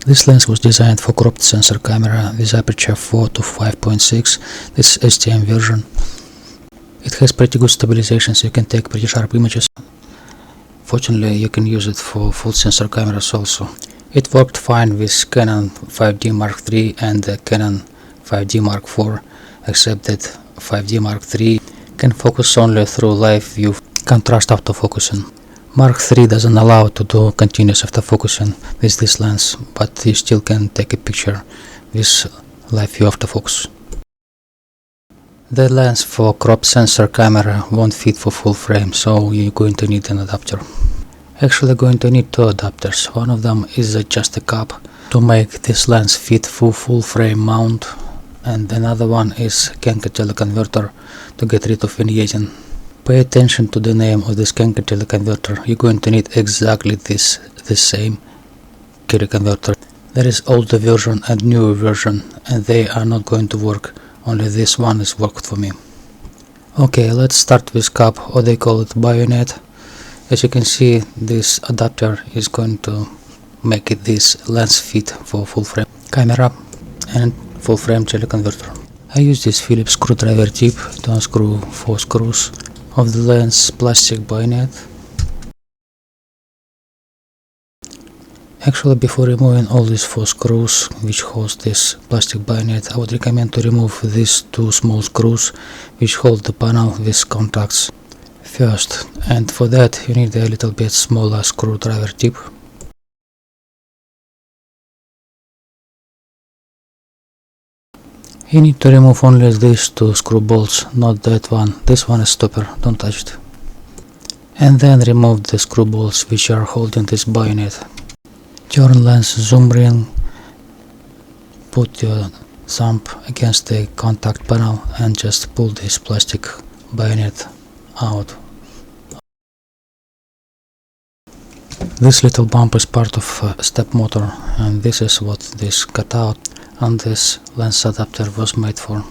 This lens was designed for cropped sensor camera with aperture 4 to 5.6, this STM version. It has pretty good stabilization, so you can take pretty sharp images. Fortunately, you can use it for full sensor cameras also. It worked fine with Canon 5D Mark III and the Canon 5D Mark IV, except that 5D Mark III can focus only through live view contrast autofocusing. Mark III doesn't allow to do continuous autofocusing with this lens, but you still can take a picture with live view autofocus. The lens for crop sensor camera won't fit for full frame, so you're going to need an adapter. Actually going to need two adapters. One of them is just a cap to make this lens fit for full frame mount, and another one is Kenko Teleconverter to get rid of vignetting. Pay attention to the name of this Kenko Teleconverter. You're going to need exactly the same teleconverter. There is older version and newer version, and they are not going to work. Only this one is worked for me. Okay, let's start with cap, or they call it bayonet. As you can see, this adapter is going to make this lens fit for full frame camera and full frame teleconverter. I use this Phillips screwdriver tip to unscrew 4 screws of the lens plastic bayonet. Actually, before removing all these 4 screws which hold this plastic bayonet, I would recommend to remove these 2 small screws which hold the panel with contacts first, and for that you need a little bit smaller screwdriver tip. You need to remove only these 2 screw bolts, not that one. This one is stopper, don't touch it. And then remove the screw bolts which are holding this bayonet. Turn lens zoom ring, put your thumb against the contact panel and just pull this plastic bayonet out. This little bump is part of a step motor, and this is what this cutout on this lens adapter was made for.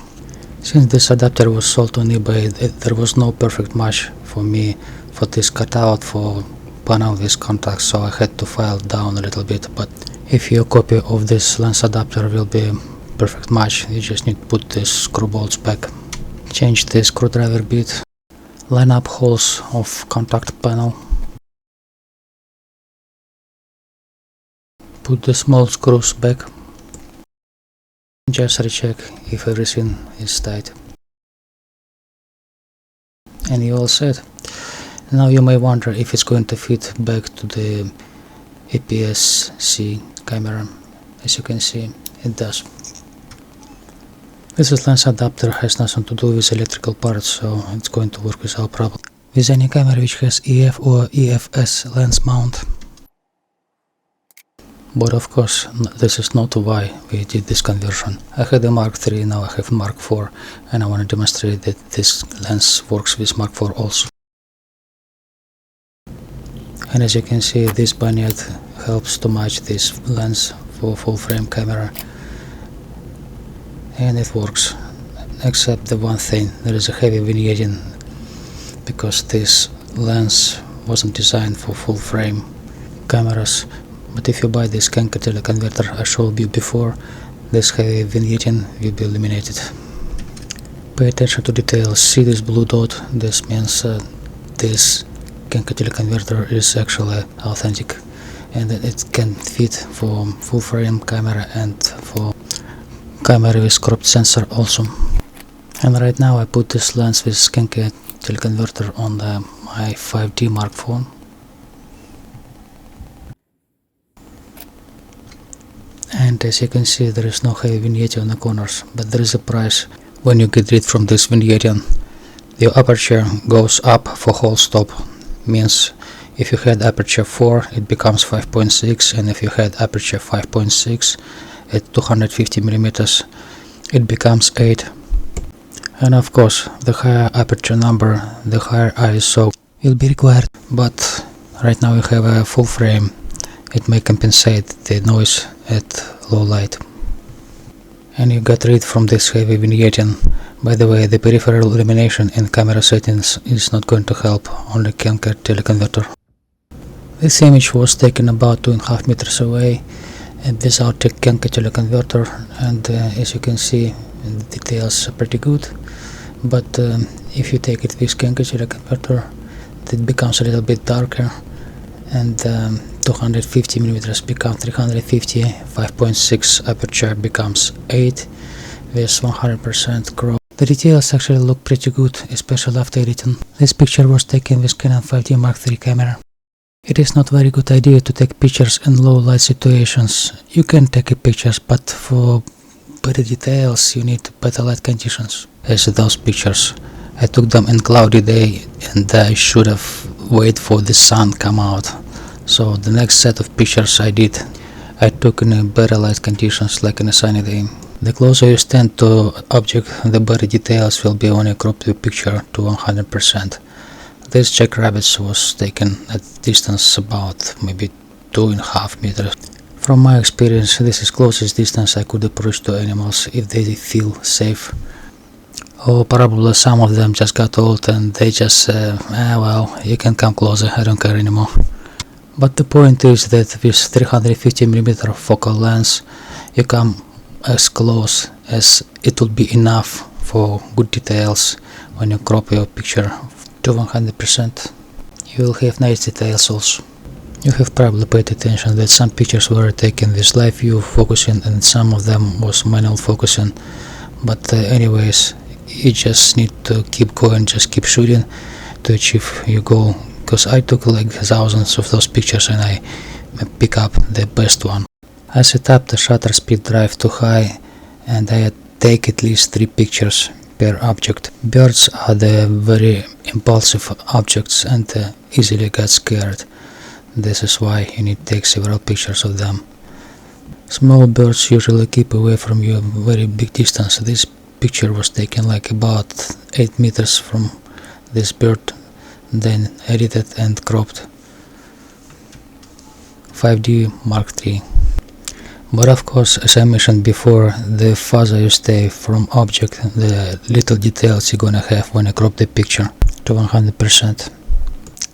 Since this adapter was sold on eBay, there was no perfect match for me for this cutout for panel with contacts, so I had to file down a little bit. But if your copy of this lens adapter will be perfect match, you just need to put these screw bolts back. Change the screwdriver bit, line up holes of contact panel, put the small screws back, just recheck if everything is tight, and you're all set. Now you may wonder if it's going to fit back to the APS-C camera. As you can see, it does. This lens adapter has nothing to do with electrical parts, so it's going to work without problem with any camera which has EF or EFS lens mount. But of course, this is not why we did this conversion. I had a Mark III, now I have Mark IV, and I want to demonstrate that this lens works with Mark IV also. And as you can see, this bayonet helps to match this lens for full frame camera, and it works, except the one thing, there is a heavy vignetting because this lens wasn't designed for full frame cameras. But if you buy this Kenko Teleconverter I showed you before, this heavy vignetting will be eliminated. Pay attention to details. See this blue dot? This means this Kenko Teleconverter is actually authentic, and it can fit for full frame camera and for camera with cropped sensor also. And right now I put this lens with Kenko Teleconverter on my 5D Mark IV. And as you can see, there is no heavy vignetting on the corners, but there is a price when you get rid from this vignetting. Your aperture goes up for whole stop. Means if you had aperture 4, it becomes 5.6, and if you had aperture 5.6 at 250 millimeters, it becomes 8. And of course, the higher aperture number, the higher ISO will be required. But right now we have a full frame. It may compensate the noise at low light. And you got rid from this heavy vignetting. By the way, the peripheral illumination in camera settings is not going to help, only Kenko Teleconverter. This image was taken about 2.5 meters away, and without the Kenko Teleconverter, and as you can see, the details are pretty good. But if you take it with Kenko Teleconverter, it becomes a little bit darker, and 250mm become 350, 5.6 aperture becomes 8 with 100% crop. The details actually look pretty good, especially after editing. This picture was taken with Canon 5D Mark III camera. It is not very good idea to take pictures in low light situations. You can take pictures, but for better details you need better light conditions. As those pictures, I took them in cloudy day, and I should have waited for the sun come out. So the next set of pictures I took in better light conditions, like in a sunny day. The closer you stand to object, the better details will be when you crop the picture to 100%. This jackrabbit was taken at distance about maybe 2.5 meters. From my experience, this is closest distance I could approach to animals if they feel safe. Or probably some of them just got old and they just say, well, you can come closer, I don't care anymore. But the point is that with 350mm focal length, you come as close as it would be enough for good details. When you crop your picture to 100%, you will have nice details also. You have probably paid attention that some pictures were taken with live view focusing and some of them was manual focusing. But anyways, you just need to keep going, just keep shooting to achieve your goal. Because I took like thousands of those pictures and I pick up the best one. I set up the shutter speed drive too high and I take at least 3 pictures per object. Birds are the very impulsive objects and easily get scared. This is why you need to take several pictures of them. Small birds usually keep away from you a very big distance. This picture was taken like about 8 meters from this bird, then edited and cropped. 5D Mark III. But of course, as I mentioned before, the farther you stay from object, the little details you're gonna have when you crop the picture to 100%.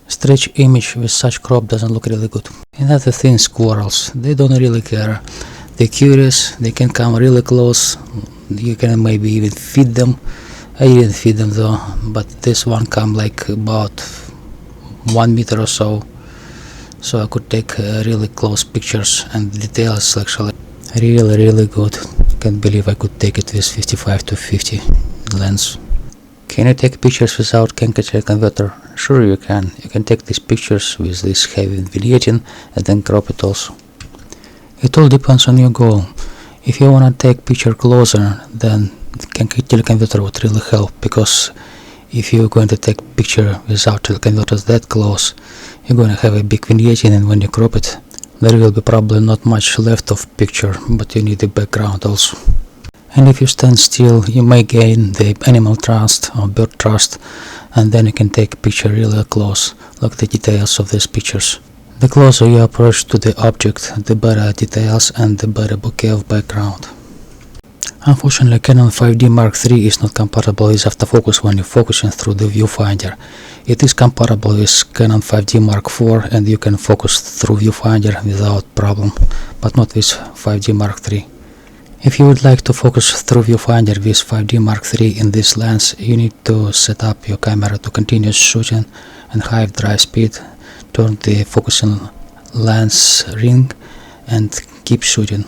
Stretch image with such crop doesn't look really good. Another thing, squirrels, they don't really care. They're curious, they can come really close, you can maybe even feed them. I didn't feed them though, but this one come like about 1 meter or so. So I could take really close pictures and details actually really good. Can't believe I could take it with 55 to 50 lens. Can you take pictures without Kenko Teleconverter? Sure you can. You can take these pictures with this heavy vignetting and then crop it also. It all depends on your goal. If you wanna take picture closer, then Kenko Teleconverter would really help, because if you're going to take picture without teleconverters that close, you're going to have a big vignetting, and when you crop it, there will be probably not much left of picture, but you need the background also. And if you stand still, you may gain the animal trust or bird trust, and then you can take picture really close, like the details of these pictures. The closer you approach to the object, the better details and the better bokeh of background. Unfortunately, Canon 5D Mark III is not compatible with autofocus when you're focusing through the viewfinder. It is compatible with Canon 5D Mark IV and you can focus through viewfinder without problem, but not with 5D Mark III. If you would like to focus through viewfinder with 5D Mark III in this lens, you need to set up your camera to continuous shooting and high drive speed, turn the focusing lens ring and keep shooting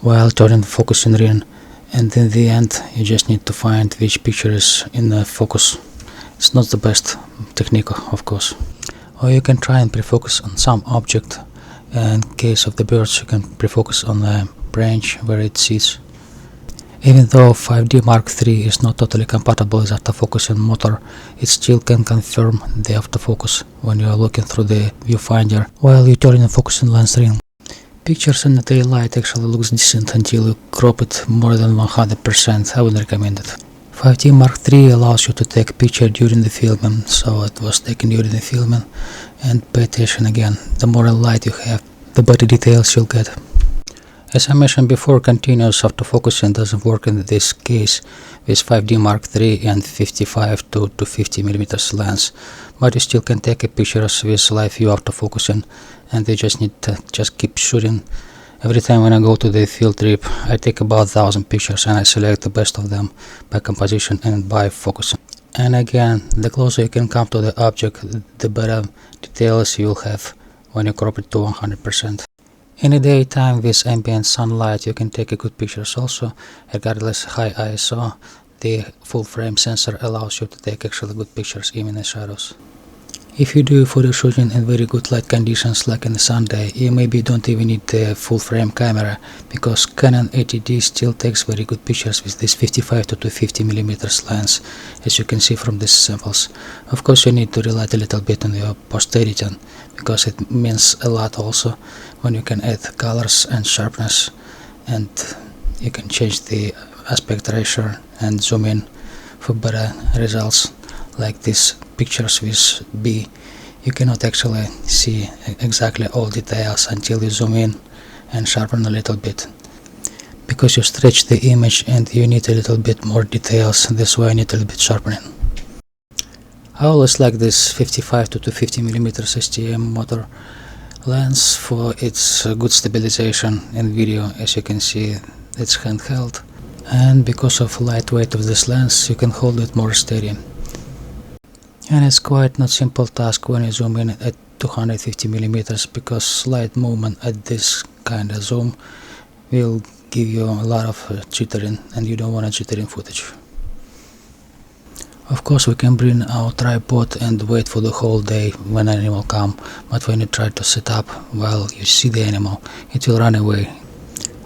while turning the focusing ring. And in the end, you just need to find which picture is in the focus. It's not the best technique, of course. Or you can try and pre-focus on some object. In case of the birds, you can pre-focus on the branch where it sits. Even though 5D Mark III is not totally compatible with autofocusing motor, it still can confirm the autofocus when you are looking through the viewfinder while you turn the focusing lens ring. Pictures in the daylight actually looks decent until you crop it more than 100%. I would recommend it. 5D Mark III allows you to take picture during the filming, so it was taken during the filming. And pay attention again, the more light you have, the better details you'll get. As I mentioned before, continuous autofocusing doesn't work in this case with 5D Mark III and 55 to 50mm lens, but you still can take pictures with live view autofocusing, and you just need to just keep shooting Every time when I go to the field trip, I take about 1000 pictures and I select the best of them by composition and by focusing. And again, the closer you can come to the object, the better details you'll have when you crop it to 100%. In the daytime with ambient sunlight you can take good pictures also. Regardless high ISO, the full frame sensor allows you to take actually good pictures even in shadows. If you do photo shooting in very good light conditions like in the Sunday, you maybe don't even need the full frame camera, because Canon 80D still takes very good pictures with this 55 to 250mm lens, as you can see from these samples. Of course you need to rely a little bit on your post editing, because it means a lot also when you can add colors and sharpness, and you can change the aspect ratio and zoom in for better results. Like these pictures with B, you cannot actually see exactly all details until you zoom in and sharpen a little bit, because you stretch the image and you need a little bit more details. That's why I need a little bit sharpening. I always like this 55 to 250mm STM motor lens for its good stabilization in video. As you can see, it's handheld, and because of lightweight of this lens you can hold it more steady. And it's quite not simple task when you zoom in at 250mm, because slight movement at this kind of zoom will give you a lot of jittering, and you don't want a jittering footage. Of course we can bring our tripod and wait for the whole day when animal come, but when you try to set up while you see the animal, it will run away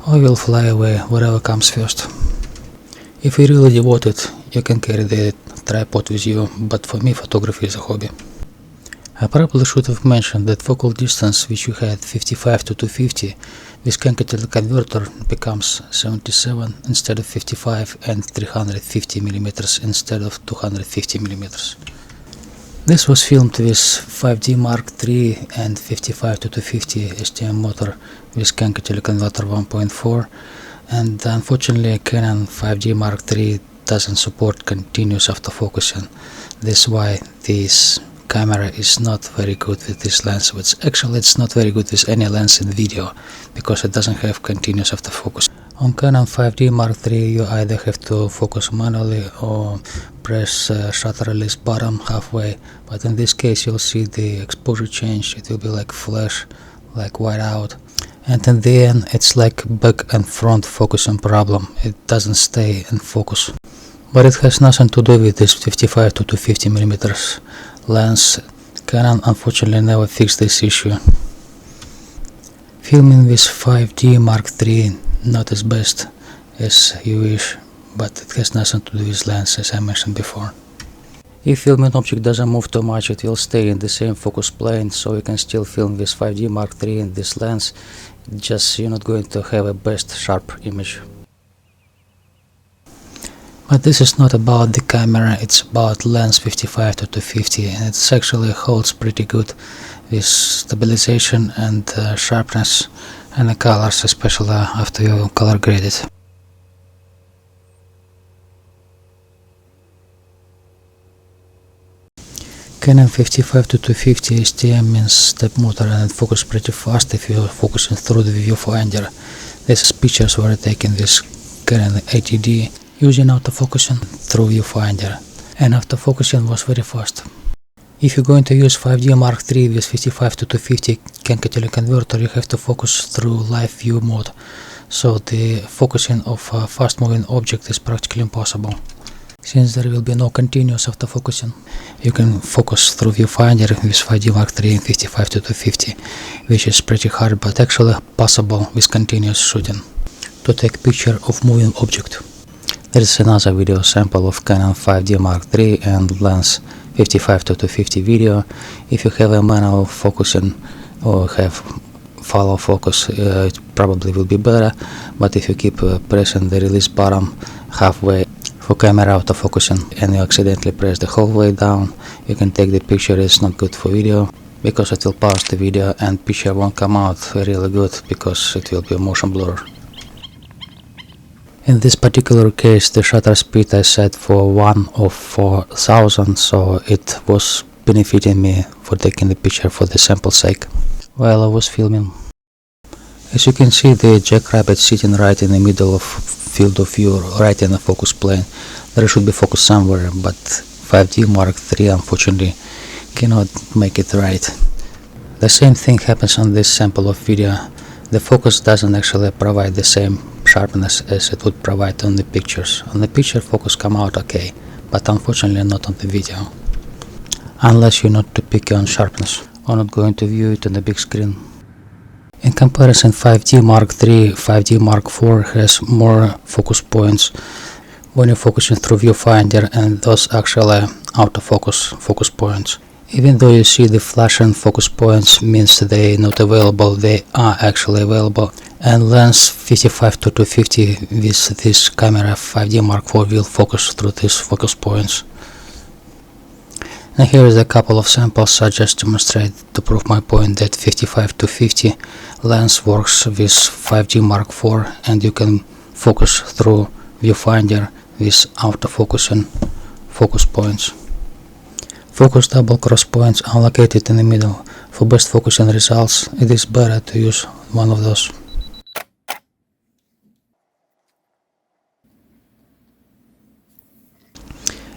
or will fly away, whatever comes first. If you're really devoted, you can carry the tripod with you, but for me photography is a hobby. I probably should have mentioned that focal distance which you had 55 to 250 with Kenko Teleconverter becomes 77 instead of 55 and 350mm instead of 250mm. This was filmed with 5D Mark III and 55 to 250 STM motor with Kenko Teleconverter 1.4, and unfortunately Canon 5D Mark III doesn't support continuous autofocusing. That's why this camera is not very good with this lens, which actually it's not very good with any lens in video, because it doesn't have continuous autofocus. On Canon 5D Mark III you either have to focus manually or press shutter release button halfway, but in this case you'll see the exposure change. It will be like flash, like white out, and in the end it's like back and front focusing problem. It doesn't stay in focus. But it has nothing to do with this 55 to 250mm lens. Canon unfortunately never fixed this issue. Filming with 5D Mark III not as best as you wish, but it has nothing to do with lens, as I mentioned before. If filming object doesn't move too much, it will stay in the same focus plane, so you can still film with 5D Mark III in this lens, just you're not going to have a best sharp image. But this is not about the camera, it's about lens 55 to 250, and it actually holds pretty good with stabilization and sharpness and the colors, especially after you color grade it. Canon 55 to 250 STM means step motor, and it focuses pretty fast if you're focusing through the viewfinder. These pictures were taken with Canon 80D using autofocusing through viewfinder, and autofocusing was very fast. If you're going to use 5D Mark III with 55 to 250 Kenko Teleconverter, you have to focus through live view mode, so the focusing of a fast moving object is practically impossible. Since there will be no continuous autofocusing, you can focus through viewfinder with 5D Mark III and 55 to 250, which is pretty hard but actually possible with continuous shooting, to take picture of moving object. There is another video sample of Canon 5D Mark III and lens 55 to 250 video. If you have a manual focusing or have follow focus, it probably will be better, but if you keep pressing the release button halfway for camera autofocusing and you accidentally press the whole way down, you can take the picture. It's not good for video, because it will pause the video and picture won't come out really good, because it will be a motion blur. In this particular case the shutter speed I set for 1 of 4000, so it was benefiting me for taking the picture for the sample sake while I was filming. As you can see, the jackrabbit sitting right in the middle of field of view, right in the focus plane. There should be focus somewhere, but 5D Mark III unfortunately cannot make it right. The same thing happens on this sample of video. The focus doesn't actually provide the same sharpness as it would provide on the pictures. On the picture, focus come out okay, but unfortunately not on the video. Unless you're not too picky on sharpness, or not going to view it on the big screen. In comparison, 5D Mark III, 5D Mark IV has more focus points when you're focusing through viewfinder, and those actually autofocus focus points. Even though you see the flashing focus points means they're not available, they are actually available. And lens 55-250 with this camera 5D Mark IV will focus through these focus points. And here is a couple of samples I just demonstrate to prove my point that 55-50 lens works with 5D Mark IV, and you can focus through viewfinder with autofocusing focus points. Focus double cross points are located in the middle. For best focusing results, it is better to use one of those.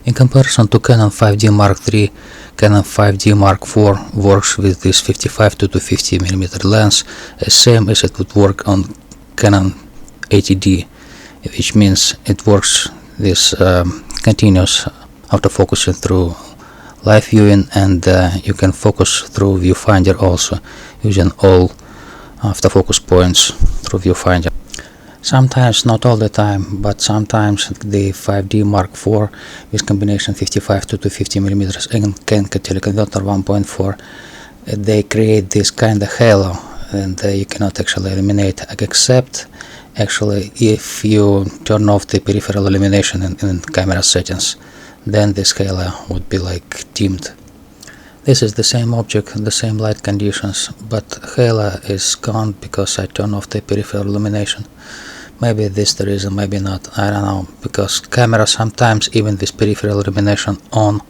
In comparison to Canon 5D Mark III, Canon 5D Mark IV works with this 55-250mm lens, as same as it would work on Canon 80D, which means it works this continuous autofocusing through live viewing, and you can focus through viewfinder also, using all autofocus points through viewfinder. Sometimes, not all the time, but sometimes the 5D Mark IV with combination 55-250mm and Kenko Teleconverter 1.4, they create this kind of halo, and you cannot actually eliminate, except actually if you turn off the peripheral illumination in camera settings, then this halo would be like dimmed. This is the same object, the same light conditions, but halo is gone because I turn off the peripheral illumination. Maybe this the reason, maybe not, I don't know, because camera sometimes even with peripheral illumination on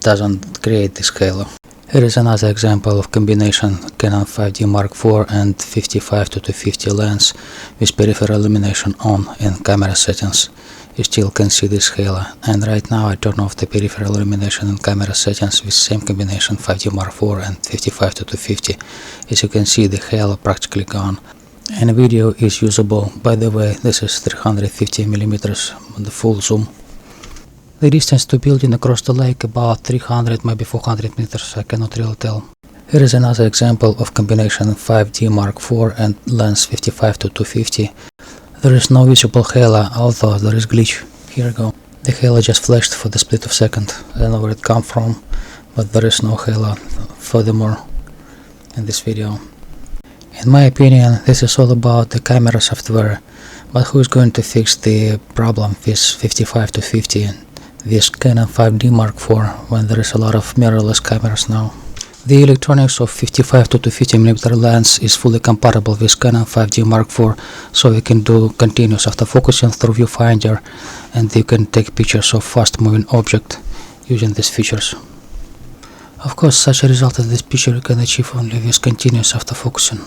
doesn't create this halo. Here is another example of combination Canon 5D Mark IV and 55-250 lens with peripheral illumination on in camera settings. You still can see this halo, and right now I turn off the peripheral illumination in camera settings with same combination 5D Mark IV and 55-250. As you can see, the halo practically gone. And video is usable. By the way, this is 350mm on the full zoom. The distance to building across the lake about 300, maybe 400 meters, I cannot really tell. Here is another example of combination 5D Mark IV and lens 55-250. There is no visible halo, although there is glitch. Here we go. The halo just flashed for the split of second. I don't know where it come from, but there is no halo furthermore in this video. In my opinion, this is all about the camera software, but who is going to fix the problem with 55-250 with Canon 5D Mark IV when there is a lot of mirrorless cameras now? The electronics of 55-250mm lens is fully compatible with Canon 5D Mark IV, so you can do continuous autofocusing through viewfinder, and you can take pictures of fast moving object using these features. Of course, such a result as this picture you can achieve only with continuous autofocusing.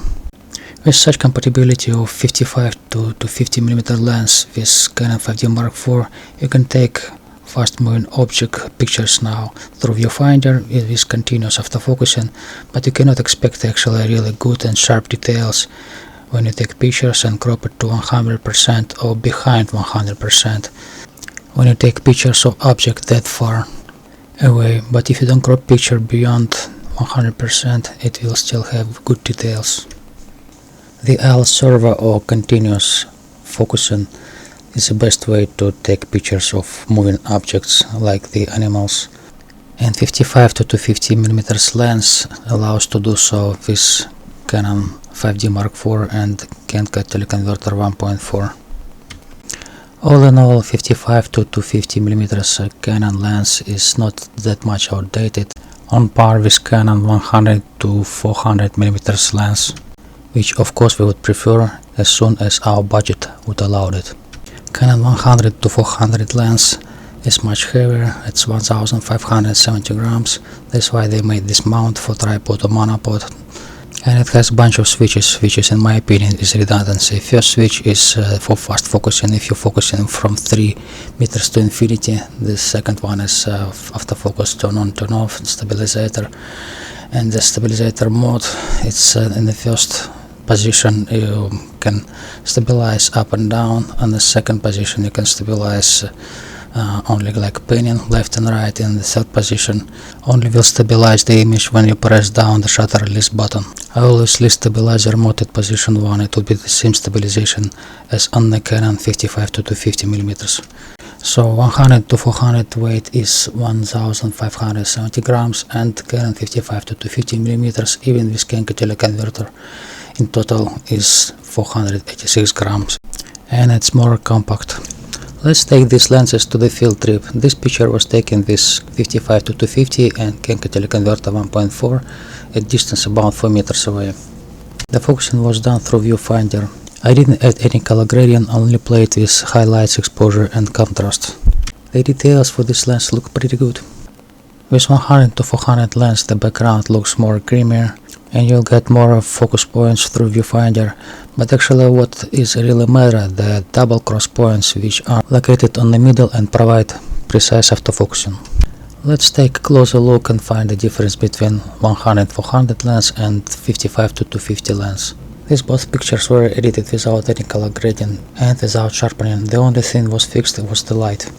With such compatibility of 55-250mm lens with Canon 5D Mark IV, you can take fast moving object pictures now through viewfinder with continuous autofocusing, but you cannot expect actually really good and sharp details when you take pictures and crop it to 100% or behind 100% when you take pictures of object that far away. But if you don't crop picture beyond 100%, it will still have good details. The L servo or continuous focusing is the best way to take pictures of moving objects like the animals, and 55-250mm lens allows to do so with Canon 5D Mark IV and Kenko Teleconverter 1.4. All in all, 55-250mm Canon lens is not that much outdated, on par with Canon 100-400mm lens, which of course we would prefer as soon as our budget would allow it. Canon 100-400 lens is much heavier, it's 1570 grams, that's why they made this mount for tripod or monopod, And it has a bunch of switches, which is in my opinion is redundancy. First switch is for fast focusing. If you're focusing from 3 meters to infinity, the second one is autofocus, turn on, turn off, stabilizer. And the stabilizer mode, it's in the first position you can stabilize up and down. On the second position you can stabilize only like panning left and right. In the third position only will stabilize the image when you press down the shutter release button. I always leave stabilizer mode at position 1. It will be the same stabilization as on the Canon 55 to 250 millimeters. So 100 to 400 weight is 1570 grams, and Canon 55 to 250 millimeters even with Kenko Teleconverter in total is 486 grams, and it's more compact. Let's take these lenses to the field trip. This picture was taken with 55 to 250 and Kenko Teleconverter 1.4 at distance about 4 meters away. The focusing was done through viewfinder. I didn't add any color gradient, only played with highlights, exposure and contrast. The details for this lens look pretty good. With 100 to 400 lens the background looks more creamier and you'll get more focus points through viewfinder, but actually what is really matter, the double cross points which are located on the middle and provide precise autofocusing. Let's take a closer look and find the difference between 100-400 lens and 55 to 250 lens. These both pictures were edited without any color gradient and without sharpening. The only thing was fixed was the light.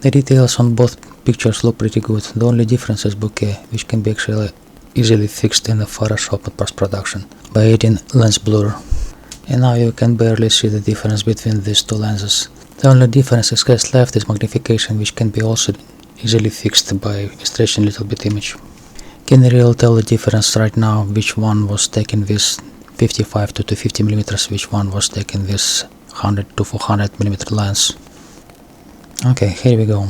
The details on both pictures look pretty good. The only difference is bokeh, which can be actually easily fixed in the Photoshop and post-production by adding lens blur. And now you can barely see the difference between these two lenses. The only difference is cast left is magnification, which can be also easily fixed by stretching a little bit image. Can you really tell the difference right now which one was taken with 55 to 250 millimeters, which one was taken with 100 to 400 millimeter lens? Okay, here we go.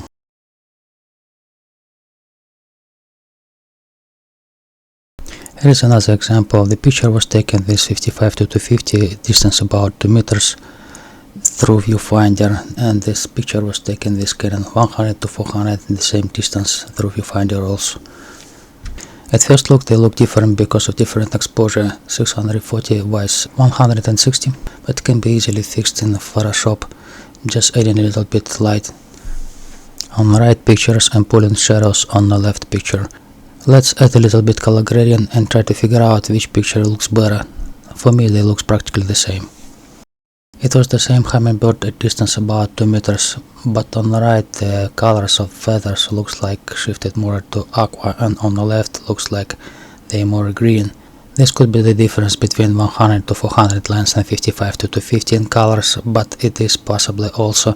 Here is another example. The picture was taken with 55 to 250, distance about 2 meters through viewfinder, and this picture was taken with Canon 100 to 400, the same distance through viewfinder also. At first look they look different because of different exposure. 640 vs 160, but can be easily fixed in Photoshop, just adding a little bit light on the right pictures and pulling shadows on the left picture. Let's add a little bit color gradient and try to figure out which picture looks better. For me they look practically the same. It was the same hummingbird at distance about 2 meters, but on the right the colors of feathers looks like shifted more to aqua, and on the left looks like they more green. This could be the difference between 100 to 400 lens and 55 to 250 in colors, but it is possibly also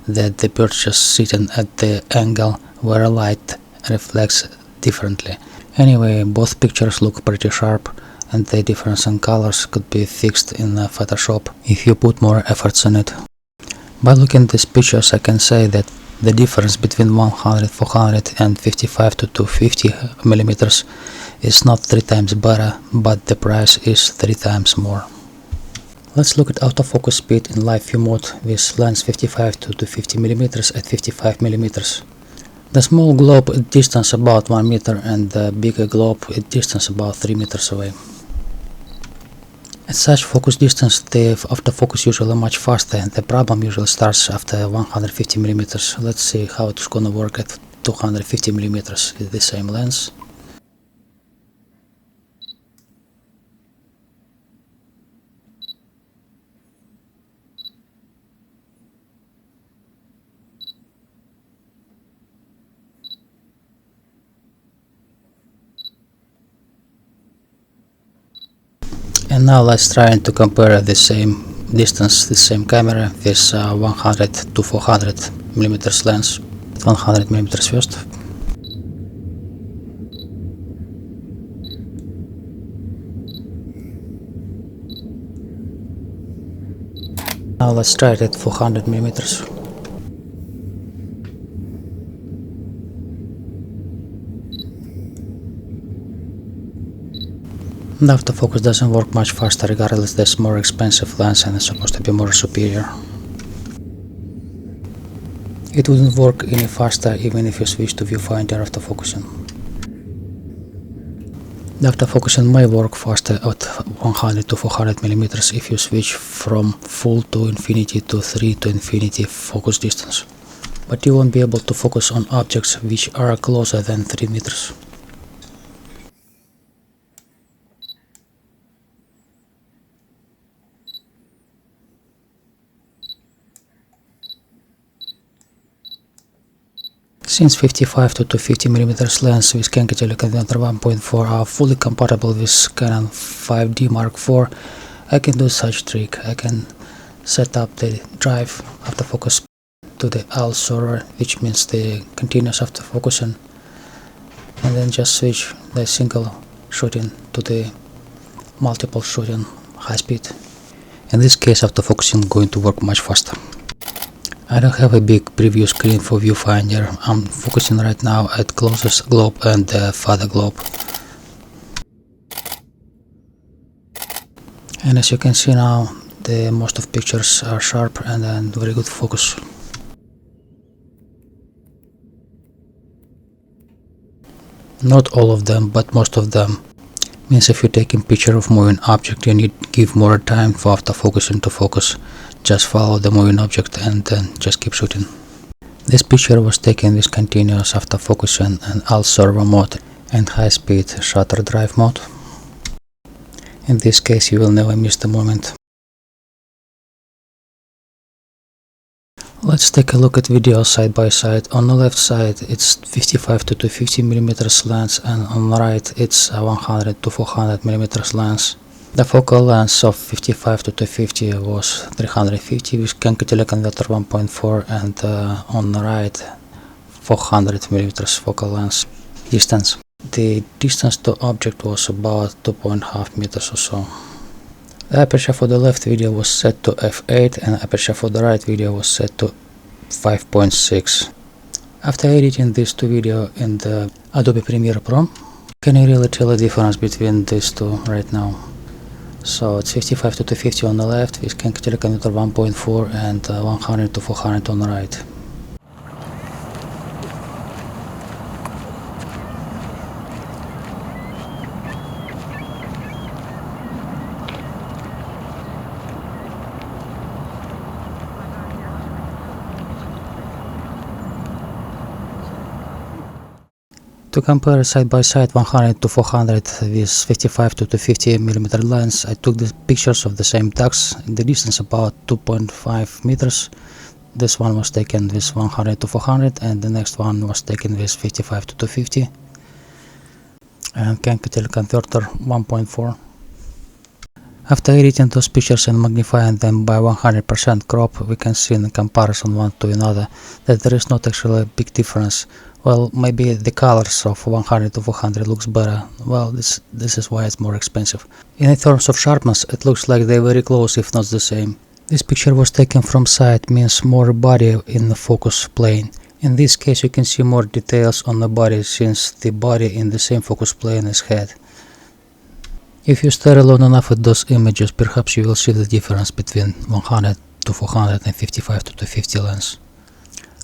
that the bird just sitting at the angle where light reflects differently. Anyway, both pictures look pretty sharp, and the difference in colors could be fixed in Photoshop if you put more efforts in it. By looking at these pictures I can say that the difference between 100-400 and 55 to 250 millimeters is not 3 times better, but the price is 3 times more. Let's look at autofocus speed in live view mode with lens 55 to 250 millimeters at 55 millimeters. The small globe at distance about 1 meter and the bigger globe at distance about 3 meters away. At such focus distance the autofocus usually much faster, and the problem usually starts after 150 millimeters. Let's see how it's gonna work at 250 millimeters with the same lens. And now let's try to compare the same distance, the same camera with 100 to 400 millimeters lens. 100 millimeters first. Now let's try it at 400 millimeters. The autofocus doesn't work much faster, regardless this more expensive lens and it's supposed to be more superior. It wouldn't work any faster even if you switch to viewfinder autofocusing. The autofocusing may work faster at 100 to 400 millimeters if you switch from full to infinity to 3 to infinity focus distance. But you won't be able to focus on objects which are closer than 3 meters. Since 55 to 250 mm lens with Kenko Teleconverter 1.4 are fully compatible with Canon 5D Mark IV, I can do such trick. I can set up the drive autofocus to the AL server, which means the continuous autofocusing, and then just switch the single shooting to the multiple shooting high speed. In this case, autofocusing is going to work much faster. I don't have a big preview screen for viewfinder. I'm focusing right now at closest globe and the farther globe. And as you can see now, the most of pictures are sharp and then very good focus. Not all of them, but most of them. Means if you're taking picture of moving object, you need to give more time for autofocusing to focus. Just follow the moving object and then just keep shooting. This picture was taken with continuous autofocusing and AL servo mode and high speed shutter drive mode. In this case you will never miss the moment. Let's take a look at video side by side. On the left side it's 55 to 250 mm lens, and on the right it's 100 to 400 mm lens. The focal length of 55 to 250 was 350 with Kenko Teleconverter 1.4, and on the right 400 mm focal length distance. The distance to object was about 2.5 meters or so. The aperture for the left video was set to f8 and aperture for the right video was set to 5.6. After editing these two videos in the Adobe Premiere Pro, can you really tell the difference between these two right now? So it's 55 to 250 on the left with Kenko Teleconverter 1.4 and 100 to 400 on the right. To compare side by side 100 to 400 with 55 to 250 mm lens, I took the pictures of the same ducks in the distance about 2.5 meters. This one was taken with 100 to 400 and the next one was taken with 55 to 250 and Kenko Teleconverter 1.4. After editing those pictures and magnifying them by 100% crop, we can see in the comparison one to another that there is not actually a big difference. Well, maybe the colors of 100 to 400 looks better. Well, this is why it's more expensive. In terms of sharpness, it looks like they're very close, if not the same. This picture was taken from side, means more body in the focus plane. In this case you can see more details on the body, since the body in the same focus plane as head. If you stare long enough at those images, perhaps you will see the difference between 100 to 400 and 55 to 250 lens.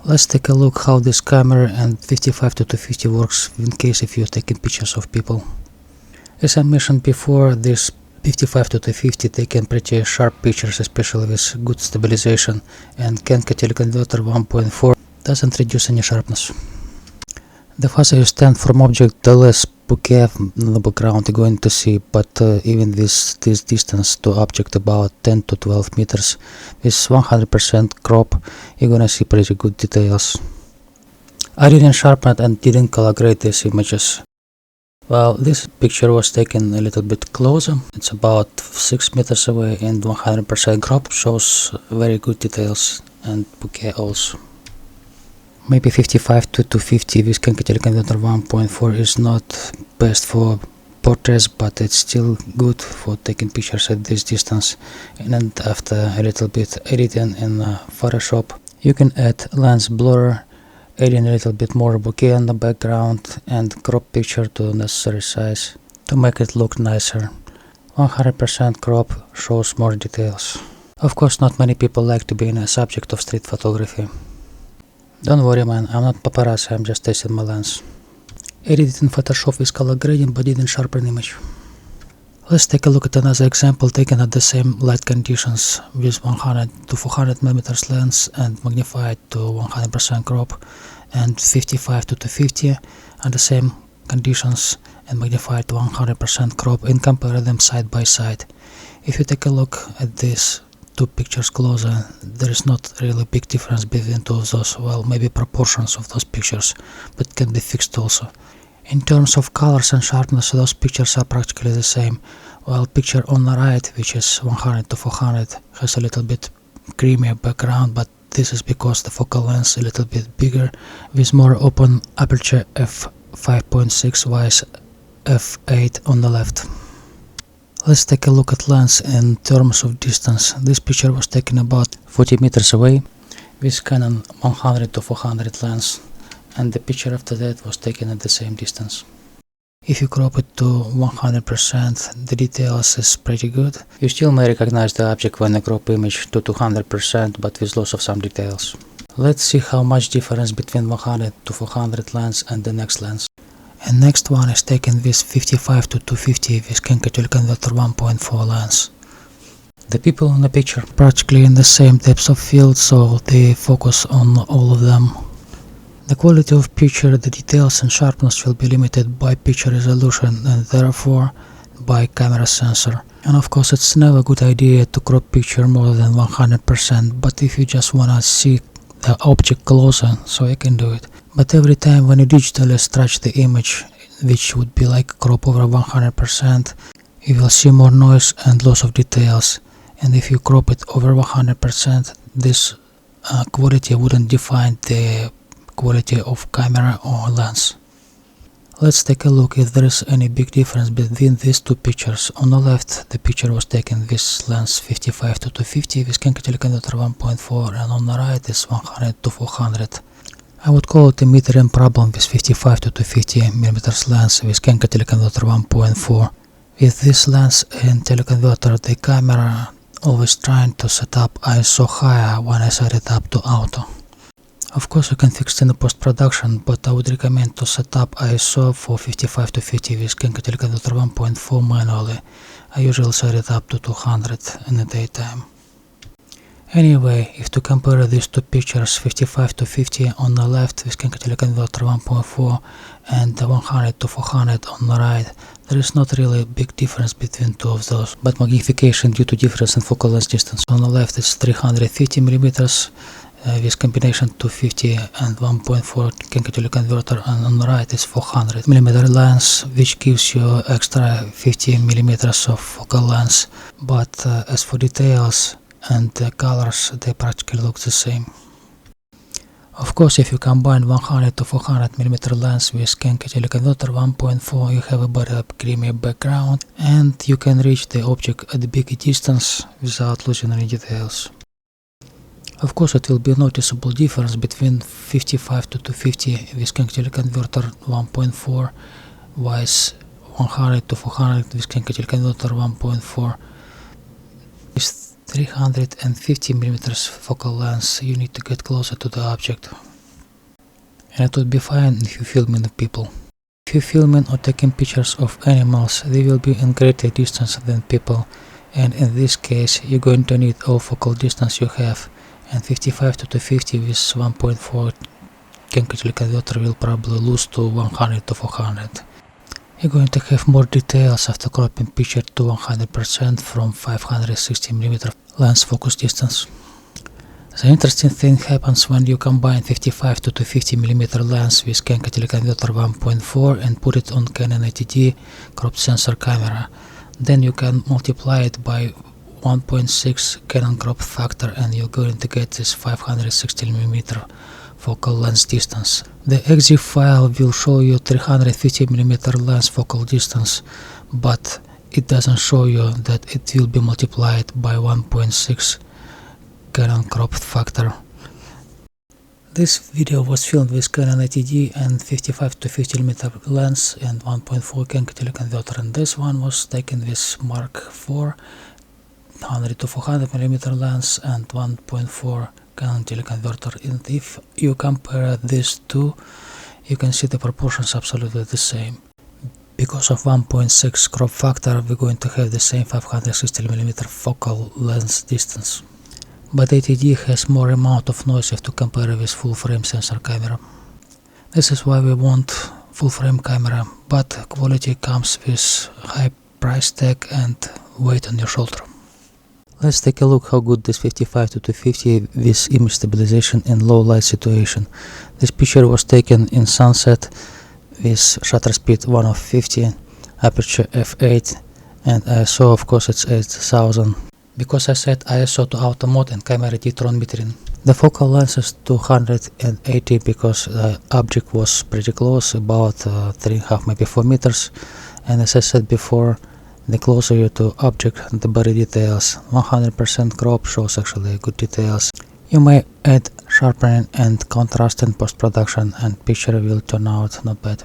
Let's take a look how this camera and 55 to 250 works in case if you're taking pictures of people. As I mentioned before, this 55 to 250 taken pretty sharp pictures, especially with good stabilization, and Kenko Teleconverter 1.4 doesn't reduce any sharpness. The farther you stand from object, the less bokeh in the background you're going to see, but even with this distance to object about 10 to 12 meters, with 100% crop, you're gonna see pretty good details. I didn't sharpen and didn't color grade these images. Well, this picture was taken a little bit closer. It's about 6 meters away and 100% crop, shows very good details and bokeh also. Maybe 55 to 250 with Kenko Teleconverter 1.4 is not best for portraits, but it's still good for taking pictures at this distance. And after a little bit editing in Photoshop, you can add lens blur, adding a little bit more bokeh on the background and crop picture to necessary size to make it look nicer. 100% crop shows more details. Of course, not many people like to be in a subject of street photography. Don't worry man, I'm not paparazzi, I'm just testing my lens. edited in Photoshop with color gradient but didn't sharpen image. Let's take a look at another example taken at the same light conditions with 100 to 400 mm lens and magnified to 100% crop, and 55 to 250 at the same conditions and magnified to 100% crop, and compare them side by side. If you take a look at these two pictures closer, there is not really big difference between two of those, well, maybe proportions of those pictures, but can be fixed also. In terms of colors and sharpness, those pictures are practically the same, while picture on the right, which is 100 to 400, has a little bit creamier background, but this is because the focal length is a little bit bigger with more open aperture f5.6 wise f8 on the left. Let's take a look at lens in terms of distance. This picture was taken about 40 meters away with Canon 100 to 400 lens, and the picture after that was taken at the same distance. If you crop it to 100%, the details is pretty good. You still may recognize the object when you crop image to 200%, but with loss of some details. Let's see how much difference between 100 to 400 lens and the next lens. And next one is taken with 55 to 250 with Kenko Teleconverter 1.4 lens. The people in the picture are practically in the same depth of field, so they focus on all of them. The quality of picture, the details and sharpness will be limited by picture resolution and therefore by camera sensor. And of course it's never a good idea to crop picture more than 100%, but if you just wanna see the object closer, so you can do it. But every time when you digitally stretch the image, which would be like crop over 100%, you will see more noise and loss of details. And if you crop it over 100%, this quality wouldn't define the quality of camera or lens. Let's take a look if there is any big difference between these two pictures. On the left, the picture was taken with lens 55 to 250 with Kenko Teleconverter 1.4, and on the right is 100 to 400. I would call it a mid-range problem with 55 to 250 mm lens with Kenko Teleconverter 1.4. With this lens and teleconverter, the camera always trying to set up ISO higher when I set it up to auto. Of course you can fix it in the post-production, but I would recommend to set up ISO for 55 to 50 with Kenko Teleconverter 1.4 manually. I usually set it up to 200 in the daytime. Anyway, if to compare these two pictures, 55 to 50 on the left with Kenko Teleconverter 1.4 and 100 to 400 on the right, there is not really a big difference between two of those, but magnification due to difference in focal length distance. On the left is 350 mm with combination 250 and 1.4 Kenko Teleconverter, and on the right is 400 mm lens, which gives you extra 50 mm of focal length, but as for details and the colors, they practically look the same. Of course, if you combine 100 to 400 mm lens with Kenko Teleconverter 1.4, you have a better creamy background and you can reach the object at a big distance without losing any details. Of course, it will be a noticeable difference between 55 to 250 with Kenko Teleconverter 1.4 with 100 to 400 with Kenko Teleconverter 1.4. With 350 mm focal length, you need to get closer to the object. And it would be fine if you filming the people. If you filming or taking pictures of animals, they will be in greater distance than people, and in this case you're going to need all focal distance you have, and 55 to 250 with 1.4 Kenko Teleconverter will probably lose to 100 to 400. You're going to have more details after cropping picture to 100% from 560 mm lens focus distance. The interesting thing happens when you combine 55 to 250 mm lens with Kenko Teleconverter 1.4 and put it on Canon ATD crop sensor camera. Then you can multiply it by 1.6 Canon crop factor and you're going to get this 560 mm focal lens distance. The EXIF file will show you 350 mm lens focal distance, but it doesn't show you that it will be multiplied by 1.6 Canon crop factor. This video was filmed with Canon ATD and 55 to 50 mm lens and 1.4 Kenko Teleconverter, and this one was taken with MarkIV 100 to 400 mm lens and 1.4 Canon Teleconverter. And if you compare these two, you can see the proportions absolutely the same. Because of 1.6 crop factor, we're going to have the same 560mm focal length distance. But ATD has more amount of noise if to compare with full frame sensor camera. This is why we want full frame camera, but quality comes with high price tag and weight on your shoulder. Let's take a look how good this 55 to 250 with image stabilization in low light situation. This picture was taken in sunset with shutter speed 1 of 50, aperture f8, and ISO of course it's 8000. Because I set ISO to auto mode and camera did tone metering. The focal length is 280 because the object was pretty close, about 3.5 maybe 4 meters, and as I said before, the closer you to object, the better details. 100% crop shows actually good details. You may add sharpening and contrast in post-production and picture will turn out not bad.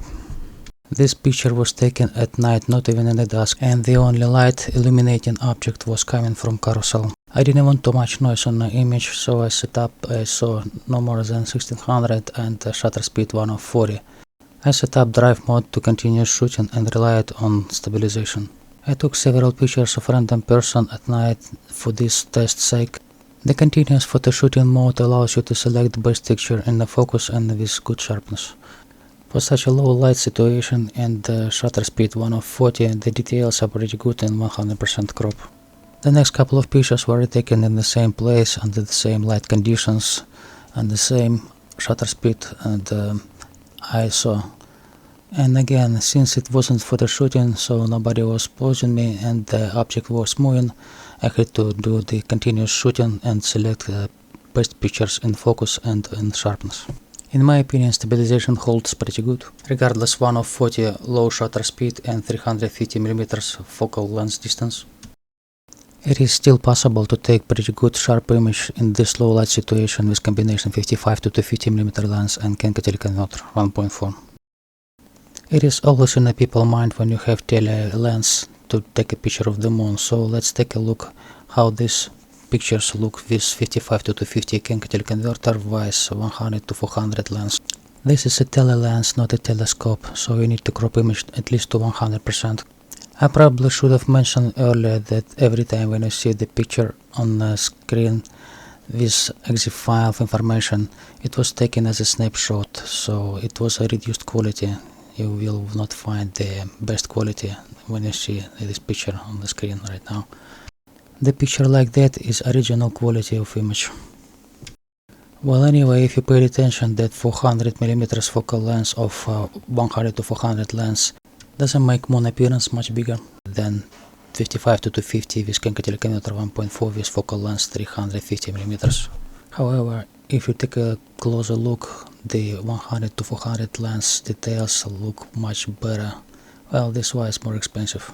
This picture was taken at night, not even in the dusk, and the only light illuminating object was coming from carousel. I didn't want too much noise on the image, so I set up ISO no more than 1600 and shutter speed 1 of 40. I set up drive mode to continue shooting and relied on stabilization. I took several pictures of random person at night for this test's sake. The continuous photo shooting mode allows you to select the best picture in the focus and with good sharpness. For such a low light situation and shutter speed 1 of 40, the details are pretty good in 100% crop. The next couple of pictures were taken in the same place under the same light conditions and the same shutter speed and ISO. And again, since it wasn't photo shooting, so nobody was posing me and the object was moving, I had to do the continuous shooting and select the best pictures in focus and in sharpness. In my opinion, stabilization holds pretty good, regardless 1 of 40 low shutter speed and 350mm focal length distance. It is still possible to take pretty good sharp image in this low light situation with combination 55 to 250mm lens and Kenko Teleconverter 1.4. It is always in a people's mind when you have tele lens to take a picture of the moon, so let's take a look how these pictures look with 55 to 250 Kenko Teleconverter vs 100 to 400 lens. This is a tele lens, not a telescope, so you need to crop image at least to 100%. I probably should have mentioned earlier that every time when you see the picture on the screen with EXIF file of information, it was taken as a snapshot, so it was a reduced quality. You will not find the best quality when you see this picture on the screen right now. The picture like that is original quality of image. Well, anyway, if you paid attention that 400mm focal length of 100 to 400 lens doesn't make moon appearance much bigger than 55 to 250 with Kenko Teleconverter 1.4 with focal length 350mm. However, if you take a closer look, the 100 to 400 lens details look much better. Well, this is why it's more expensive.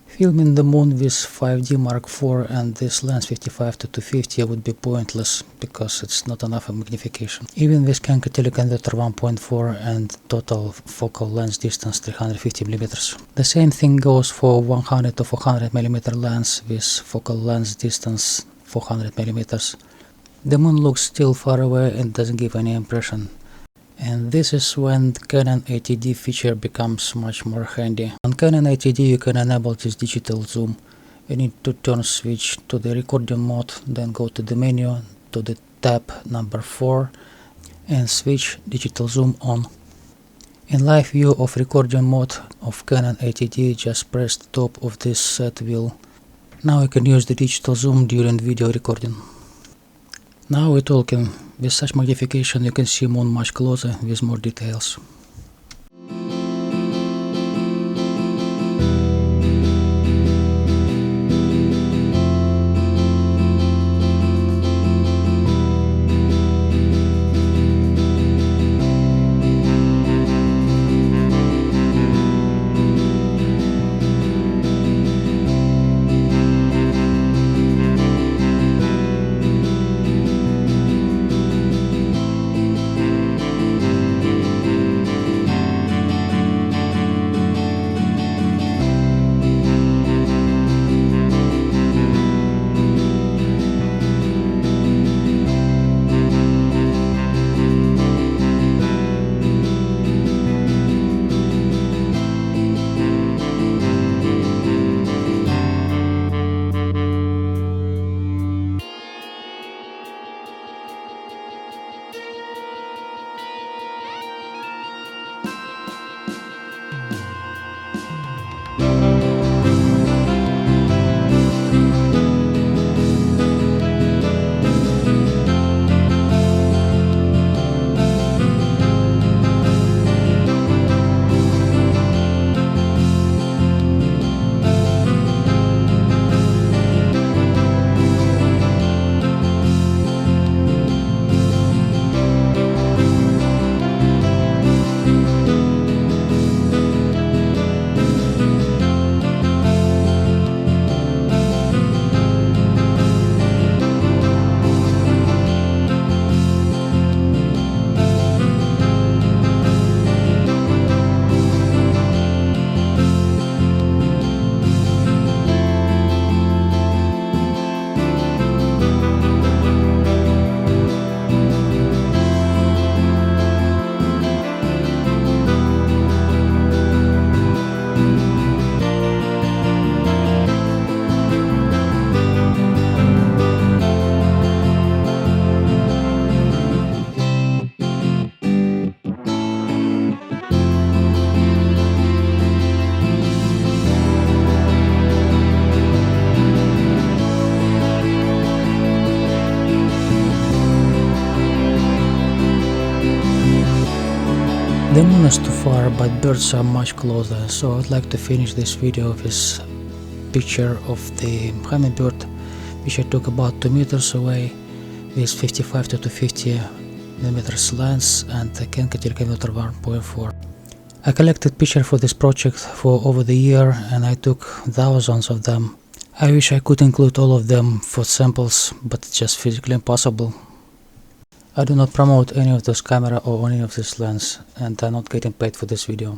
Filming the moon with 5D Mark IV and this lens 55 to 250 would be pointless because it's not enough magnification. Even with Kenko Teleconverter 1.4 and total focal lens distance 350mm. The same thing goes for 100 to 400mm lens with focal lens distance 400mm. The moon looks still far away and doesn't give any impression. And this is when the Canon ATD feature becomes much more handy. On Canon ATD you can enable this digital zoom. You need to turn switch to the recording mode, then go to the menu, to the tab number 4 and switch digital zoom on. In live view of recording mode of Canon ATD, just press the top of this set wheel. Now you can use the digital zoom during video recording. Now we're talking. With such magnification you can see moon much closer with more details. The moon is too far, but birds are much closer, so I'd like to finish this video with this picture of the hummingbird, which I took about 2 meters away with 55 to 250 millimeters lens and the Kenko Teleconverter 1.4. I collected pictures for this project for over the year and I took thousands of them. I wish I could include all of them for samples, but it's just physically impossible. I do not promote any of this camera or any of this lens, and I'm not getting paid for this video.